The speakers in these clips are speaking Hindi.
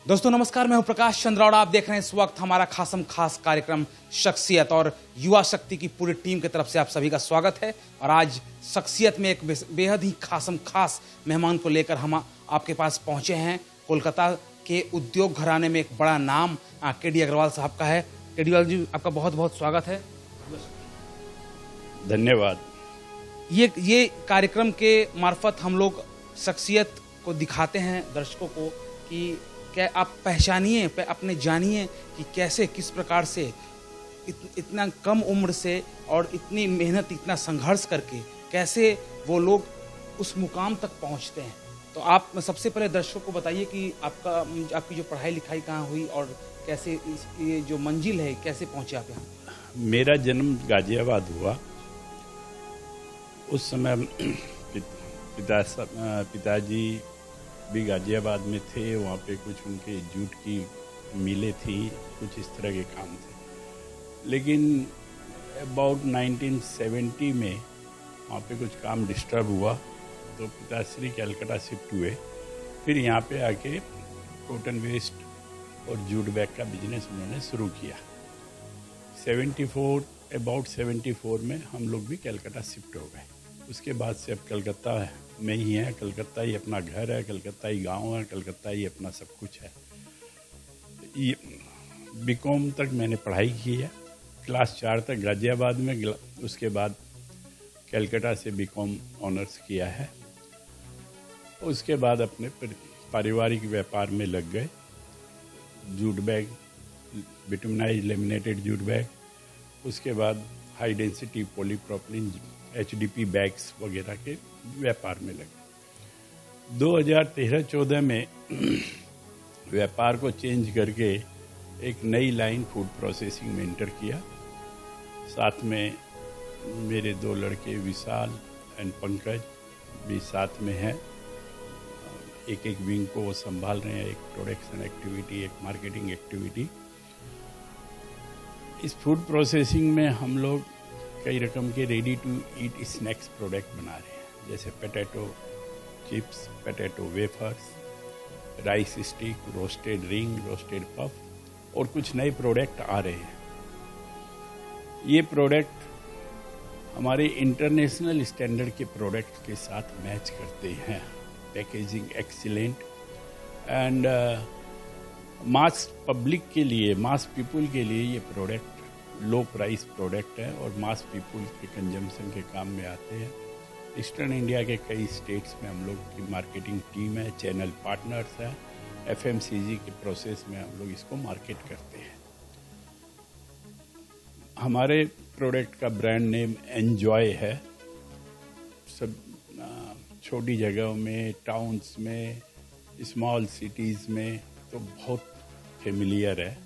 दोस्तों नमस्कार, मैं हूं प्रकाश चंद्र और आप देख रहे हैं इस वक्त हमारा खासम खास कार्यक्रम शख्सियत। और युवा शक्ति की पूरी टीम की तरफ से आप सभी का स्वागत है। और आज शख्सियत में एक बेहद ही खासम खास मेहमान को लेकर हम आपके पास पहुंचे हैं। कोलकाता के उद्योग घराने में एक बड़ा नाम के.डी. अग्रवाल साहब का है। के.डी. अग्रवाल जी, आपका बहुत बहुत स्वागत है। धन्यवाद। ये कार्यक्रम के मार्फत हम लोग शख्सियत को दिखाते हैं दर्शकों को कि क्या आप पहचानिए, अपने जानिए कि कैसे किस प्रकार से इतना कम उम्र से और इतनी मेहनत, इतना संघर्ष करके कैसे वो लोग उस मुकाम तक पहुंचते हैं। तो आप सबसे पहले दर्शकों को बताइए कि आपकी जो पढ़ाई लिखाई कहाँ हुई और कैसे ये जो मंजिल है कैसे पहुंचे आप यहाँ। मेरा जन्म गाजियाबाद हुआ। उस समय पिताजी भी गाजियाबाद में थे। वहाँ पे कुछ उनके जूट की मिलें थी, कुछ इस तरह के काम थे। लेकिन अबाउट 1970 में वहाँ पे कुछ काम डिस्टर्ब हुआ तो पिताश्री कलकत्ता शिफ्ट हुए। फिर यहाँ पे आके कॉटन वेस्ट और जूट बैग का बिजनेस उन्होंने शुरू किया। 74 में हम लोग भी कलकत्ता शिफ्ट हो गए। उसके बाद से अब कलकत्ता में ही है। कलकत्ता ही अपना घर है, कलकत्ता ही गांव है, कलकत्ता ही अपना सब कुछ है। ये बीकॉम तक मैंने पढ़ाई की है, क्लास 4 तक गाजियाबाद में। उसके बाद कलकत्ता से बीकॉम ऑनर्स किया है। उसके बाद अपने पारिवारिक व्यापार में लग गए। Jute bag, bituminize laminated jute bag, उसके बाद high density polypropylene HDP bags वगैरह के व्यापार में लगे। 2013-14 में व्यापार को चेंज करके एक नई लाइन फूड प्रोसेसिंग में एंटर किया। साथ में मेरे 2 लड़के विशाल एंड पंकज भी साथ में हैं। एक विंग को वो संभाल रहे हैं, एक प्रोडक्शन एक्टिविटी, एक मार्केटिंग एक्टिविटी। इस फूड प्रोसेसिंग में हम लोग कई रकम के ready to eat snacks product बना रहे हैं, जैसे potato chips, potato wafers, rice stick, roasted ring, roasted puff और कुछ नए प्रोडक्ट आ रहे हैं। ये प्रोडक्ट हमारे इंटरनेशनल स्टैंडर्ड के प्रोडक्ट के साथ मैच करते हैं। Packaging excellent and mass public के लिए, मास पीपल के लिए ये प्रोडक्ट लो प्राइस प्रोडक्ट है और मास पीपल के कंजम्पशन के काम में आते हैं। ईस्टर्न इंडिया के कई स्टेट्स में हम लोग की मार्केटिंग टीम है, चैनल पार्टनर्स है। FMCG के प्रोसेस में हम लोग इसको मार्केट करते हैं। हमारे प्रोडक्ट का ब्रांड नेम एन्जॉय है। सब छोटी जगहों में, टाउन्स में, स्मॉल सिटीज़ में तो बहुत फेमिलियर है।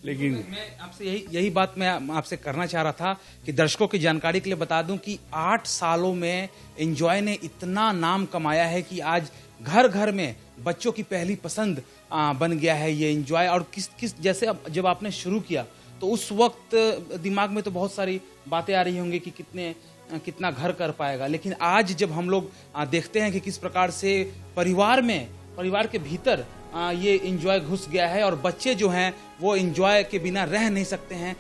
लेकिन मैं आपसे यही बात मैं आपसे करना चाह रहा था कि दर्शकों की जानकारी के लिए बता दूं कि 8 सालों में एन्जॉय ने इतना नाम कमाया है कि आज घर घर में बच्चों की पहली पसंद बन गया है ये एन्जॉय। और किस जैसे जब आपने शुरू किया तो उस वक्त दिमाग में तो बहुत सारी बातें आ रही होंगी कि कितना घर कर पाएगा। लेकिन आज जब हम लोग देखते हैं कि किस प्रकार से परिवार के भीतर ये एंजॉय घुस गया है और बच्चे जो हैं वो एंजॉय के बिना रह नहीं सकते हैं।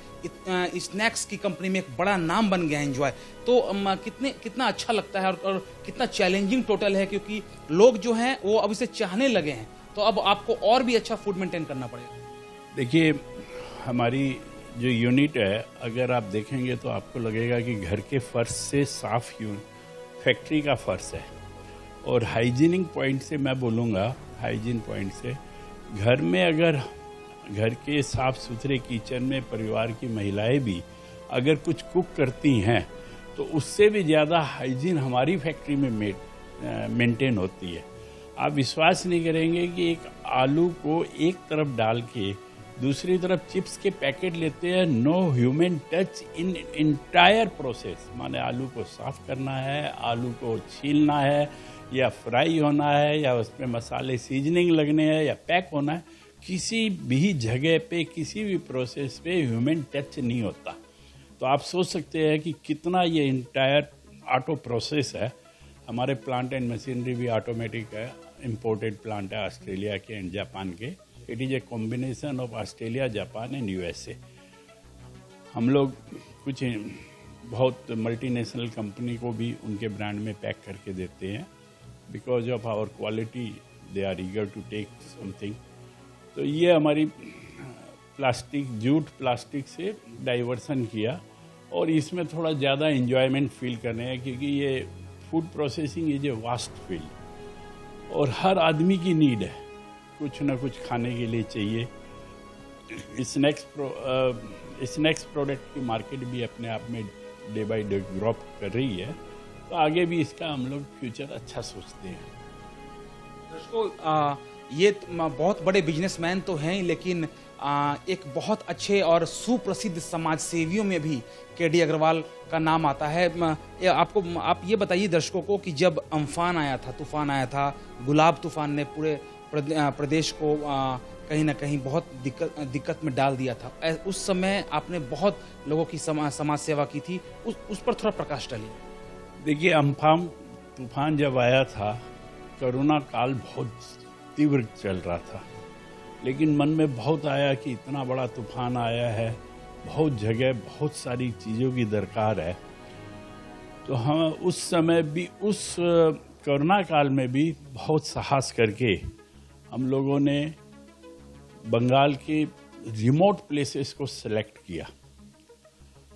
स्नैक्स की कंपनी में एक बड़ा नाम बन गया है एंजॉय। तो कितना अच्छा लगता है और कितना चैलेंजिंग टोटल है, क्योंकि लोग जो हैं वो अब इसे चाहने लगे हैं। तो अब आपको और भी अच्छा फूड मेंटेन करना पड़ेगा। देखिए, हमारी जो यूनिट है, अगर आप देखेंगे तो आपको लगेगा कि घर के फर्श से साफ फैक्ट्री का फर्श है। और हाइजीनिक पॉइंट से मैं बोलूँगा, हाइजीन पॉइंट से घर में अगर घर के साफ सुथरे किचन में परिवार की महिलाएं भी अगर कुछ कुक करती हैं तो उससे भी ज़्यादा हाइजीन हमारी फैक्ट्री में मेंटेन होती है। आप विश्वास नहीं करेंगे कि एक आलू को एक तरफ डाल के दूसरी तरफ चिप्स के पैकेट लेते हैं। No human touch in entire process. माने आलू को साफ करना है, आलू को छीलना है, या फ्राई होना है, या उसमें मसाले सीजनिंग लगने हैं, या पैक होना है। किसी भी जगह पे, किसी भी प्रोसेस पे ह्यूमन टच नहीं होता। तो आप सोच सकते हैं कि कितना ये इंटायर ऑटो प्रोसेस है। हमारे प्लांट एंड मशीनरी भी ऑटोमेटिक है। इम्पोर्टेड प्लांट है ऑस्ट्रेलिया के एंड जापान के। It is a combination of Australia, Japan and USA. हम लोग कुछ बहुत मल्टीनेशनल कंपनी को भी उनके ब्रांड में पैक करके देते हैं। Because of our quality they are eager to take something. तो ये हमारी जूट प्लास्टिक से डाइवर्सन किया और इसमें थोड़ा ज़्यादा एंजॉयमेंट फील करने हैं, क्योंकि ये food processing is a vast field और हर आदमी की नीड है, कुछ ना कुछ खाने के लिए चाहिए। स्नैक्स प्रोडक्ट की मार्केट भी अपने आप में day by day grow up कर रही है, तो आगे भी इसका हम लोग फ्यूचर अच्छा सोचते हैं। दर्शकों, ये बहुत बड़े बिजनेसमैन तो हैं, लेकिन एक बहुत अच्छे और सुप्रसिद्ध समाज सेवियों में भी केडी अग्रवाल का नाम आता है। आप ये बताइए दर्शकों को कि जब अम्फान आया था, तूफान आया था, गुलाब तूफान ने पूरे प्रदेश को कहीं ना कहीं बहुत दिक्कत में डाल दिया था, उस समय आपने बहुत लोगों की समाज सेवा की थी, उस पर थोड़ा प्रकाश डालिए। देखिए, अम्फान तूफान जब आया था, कोरोना काल बहुत तीव्र चल रहा था, लेकिन मन में बहुत आया कि इतना बड़ा तूफान आया है, बहुत जगह बहुत सारी चीज़ों की दरकार है। तो हम उस समय भी, उस कोरोना काल में भी बहुत साहस करके हम लोगों ने बंगाल के रिमोट प्लेसेस को सेलेक्ट किया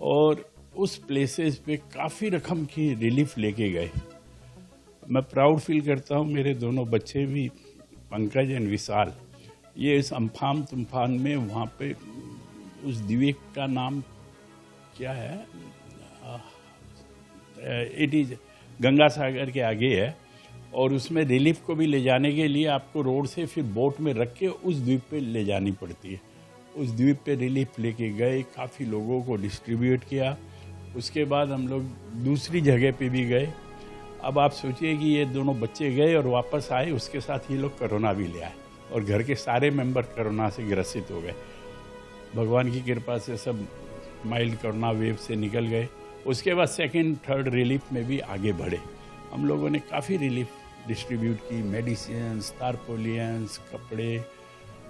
और उस प्लेसेस पे काफ़ी रकम की रिलीफ लेके गए। मैं प्राउड फील करता हूँ, मेरे दोनों बच्चे भी, पंकज एंड विशाल, ये इस अम्फान तूफान में वहाँ पे उस द्वीप का नाम क्या है, इट इज गंगा सागर के आगे है, और उसमें रिलीफ को भी ले जाने के लिए आपको रोड से फिर बोट में रख के उस द्वीप पे ले जानी पड़ती है। उस द्वीप पे रिलीफ लेके गए, काफ़ी लोगों को डिस्ट्रीब्यूट किया। उसके बाद हम लोग दूसरी जगह पे भी गए। अब आप सोचिए कि ये दोनों बच्चे गए और वापस आए, उसके साथ ये लोग कोरोना भी ले आए और घर के सारे मेंबर कोरोना से ग्रसित हो गए। भगवान की कृपा से सब माइल्ड कोरोना वेव से निकल गए। उसके बाद सेकंड थर्ड रिलीफ में भी आगे बढ़े। हम लोगों ने काफ़ी रिलीफ डिस्ट्रीब्यूट की, मेडिसिन, तारपोलियंस, कपड़े,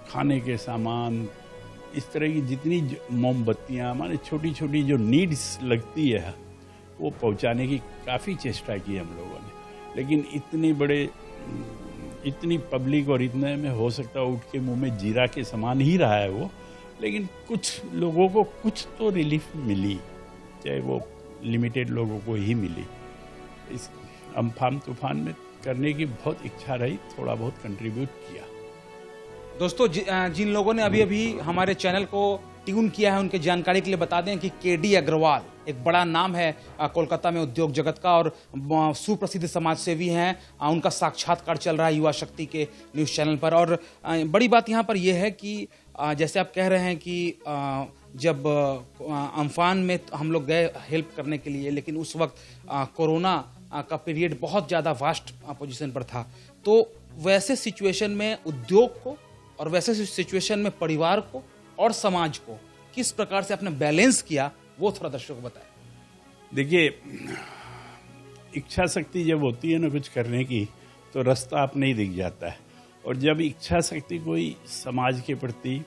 खाने के सामान, इस तरह की जितनी मोमबत्तियाँ, माने छोटी छोटी जो नीड्स लगती है, वो पहुंचाने की काफ़ी चेष्टा की हम लोगों ने। लेकिन इतनी पब्लिक और इतने में हो सकता है उठ के मुंह में जीरा के समान ही रहा है वो, लेकिन कुछ लोगों को कुछ तो रिलीफ मिली, चाहे वो लिमिटेड लोगों को ही मिली। इस अम्फान तूफान में करने की बहुत इच्छा रही, थोड़ा बहुत कंट्रीब्यूट किया। दोस्तों, जिन लोगों ने अभी अभी हमारे चैनल को ट्यून किया है, उनके जानकारी के लिए बता दें कि केडी अग्रवाल एक बड़ा नाम है कोलकाता में उद्योग जगत का और सुप्रसिद्ध समाजसेवी हैं। उनका साक्षात्कार चल रहा है युवा शक्ति के न्यूज़ चैनल पर। और बड़ी बात यहाँ पर यह है कि जैसे आप कह रहे हैं कि जब अम्फान में हम लोग गए हेल्प करने के लिए, लेकिन उस वक्त कोरोना का पीरियड बहुत ज़्यादा वास्ट पोजीशन पर था, तो वैसे सिचुएशन में उद्योग को और वैसे सिचुएशन में परिवार को और समाज को किस प्रकार से आपने बैलेंस किया, वो थोड़ा दर्शकों को बताएं। देखिए, इच्छा शक्ति जब होती है ना कुछ करने की, तो रास्ता अपने ही दिख जाता है। और जब इच्छा शक्ति कोई समाज के प्रति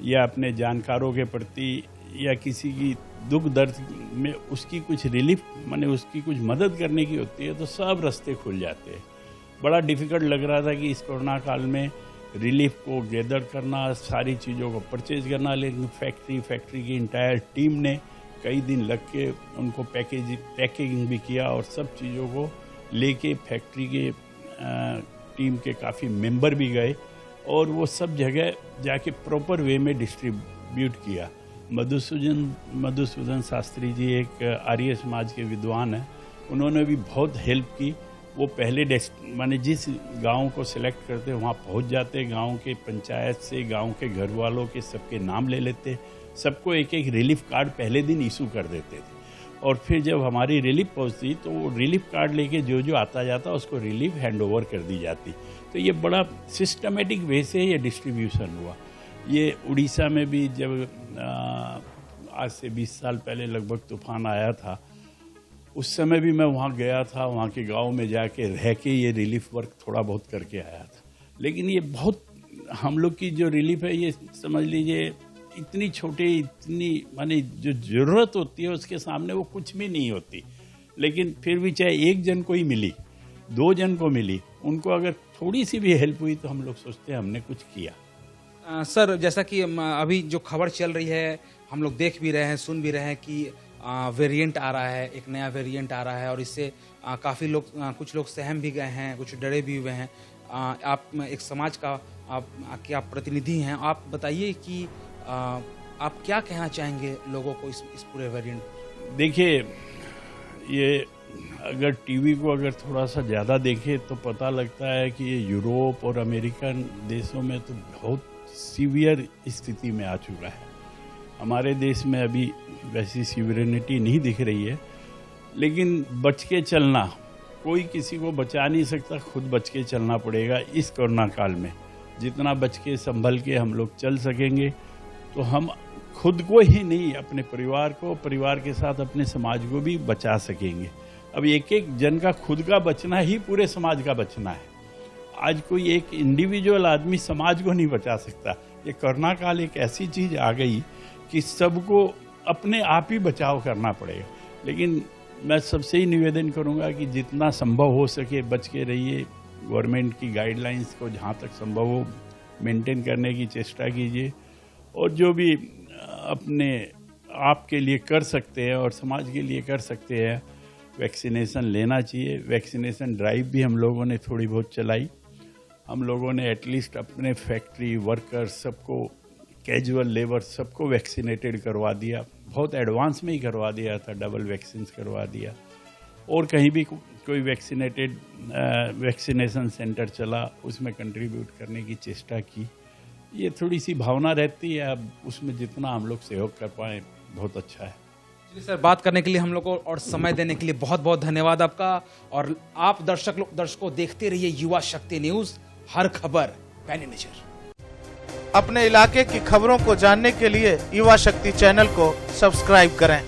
या अपने जानकारों के प्रति या किसी की दुख दर्द में उसकी कुछ रिलीफ, माने उसकी कुछ मदद करने की होती है, तो सब रास्ते खुल जाते हैं। बड़ा डिफिकल्ट लग रहा था कि इस कोरोना काल में रिलीफ को गैदर करना, सारी चीज़ों को परचेज करना, लेकिन फैक्ट्री की इंटायर टीम ने कई दिन लग के उनको पैकेजिंग भी किया और सब चीज़ों को लेके फैक्ट्री के टीम के काफ़ी मेंबर भी गए और वो सब जगह जाके प्रॉपर वे में डिस्ट्रीब्यूट किया। मधुसूदन शास्त्री जी एक आर्य समाज के विद्वान हैं, उन्होंने भी बहुत हेल्प की। वो पहले माने जिस गांव को सिलेक्ट करते वहाँ पहुँच जाते, गांव के पंचायत से, गांव के घर वालों के सबके नाम ले लेते, सबको एक एक रिलीफ कार्ड पहले दिन इशू कर देते थे। और फिर जब हमारी रिलीफ पहुँचती तो वो रिलीफ कार्ड लेके जो जो आता जाता उसको रिलीफ हैंड ओवर कर दी जाती। तो ये बड़ा सिस्टमेटिक वे से ये डिस्ट्रीब्यूशन हुआ। ये उड़ीसा में भी जब आज से 20 साल पहले लगभग तूफान आया था, उस समय भी मैं वहाँ गया था, वहाँ के गांव में जाके रह के ये रिलीफ वर्क थोड़ा बहुत करके आया था। लेकिन ये बहुत हम लोग की जो रिलीफ है, ये समझ लीजिए इतनी छोटी, इतनी माने जो ज़रूरत होती है उसके सामने वो कुछ भी नहीं होती। लेकिन फिर भी चाहे एक जन को ही मिली, 2 जन को मिली, उनको अगर थोड़ी सी भी हेल्प हुई तो हम लोग सोचते हैं हमने कुछ किया। सर, जैसा कि अभी जो खबर चल रही है, हम लोग देख भी रहे हैं, सुन भी रहे हैं कि वेरिएंट आ रहा है, एक नया वेरिएंट आ रहा है और इससे काफ़ी लोग, कुछ लोग सहम भी गए हैं, कुछ डरे भी हुए हैं। आप एक समाज का आप प्रतिनिधि हैं, आप बताइए कि आप क्या कहना चाहेंगे लोगों को इस पूरे वेरिएंट? देखिए, ये अगर टीवी को अगर थोड़ा सा ज़्यादा देखें तो पता लगता है कि ये यूरोप और अमेरिकन देशों में तो बहुत सीवियर स्थिति में आ चुका है। हमारे देश में अभी वैसी सीवियरिटी नहीं दिख रही है, लेकिन बच के चलना, कोई किसी को बचा नहीं सकता, खुद बच के चलना पड़ेगा इस कोरोना काल में। जितना बच के संभल के हम लोग चल सकेंगे तो हम खुद को ही नहीं, अपने परिवार को, परिवार के साथ अपने समाज को भी बचा सकेंगे। अब एक एक जन का खुद का बचना ही पूरे समाज का बचना है। आज कोई एक इंडिविजुअल आदमी समाज को नहीं बचा सकता। ये कोरोना काल एक ऐसी चीज़ आ गई कि सबको अपने आप ही बचाव करना पड़ेगा। लेकिन मैं सबसे ही निवेदन करूंगा कि जितना संभव हो सके बच के रहिए। गवर्नमेंट की गाइडलाइंस को जहां तक संभव हो मेंटेन करने की चेष्टा कीजिए, और जो भी अपने आप के लिए कर सकते हैं और समाज के लिए कर सकते हैं, वैक्सीनेशन लेना चाहिए। वैक्सीनेशन ड्राइव भी हम लोगों ने थोड़ी बहुत चलाई। हम लोगों ने एटलीस्ट अपने फैक्ट्री वर्कर्स सबको, कैजुअल लेबर सबको वैक्सीनेटेड करवा दिया। बहुत एडवांस में ही करवा दिया था, डबल वैक्सीन करवा दिया। और कहीं भी कोई वैक्सीनेशन सेंटर चला, उसमें कंट्रीब्यूट करने की चेष्टा की। ये थोड़ी सी भावना रहती है, अब उसमें जितना हम लोग सहयोग कर पाएँ बहुत अच्छा है। जी सर, बात करने के लिए हम लोग को और समय देने के लिए बहुत बहुत धन्यवाद आपका। और आप दर्शकों देखते रहिए युवा शक्ति न्यूज़, हर खबर पैनी नजर। अपने इलाके की खबरों को जानने के लिए युवा शक्ति चैनल को सब्सक्राइब करें।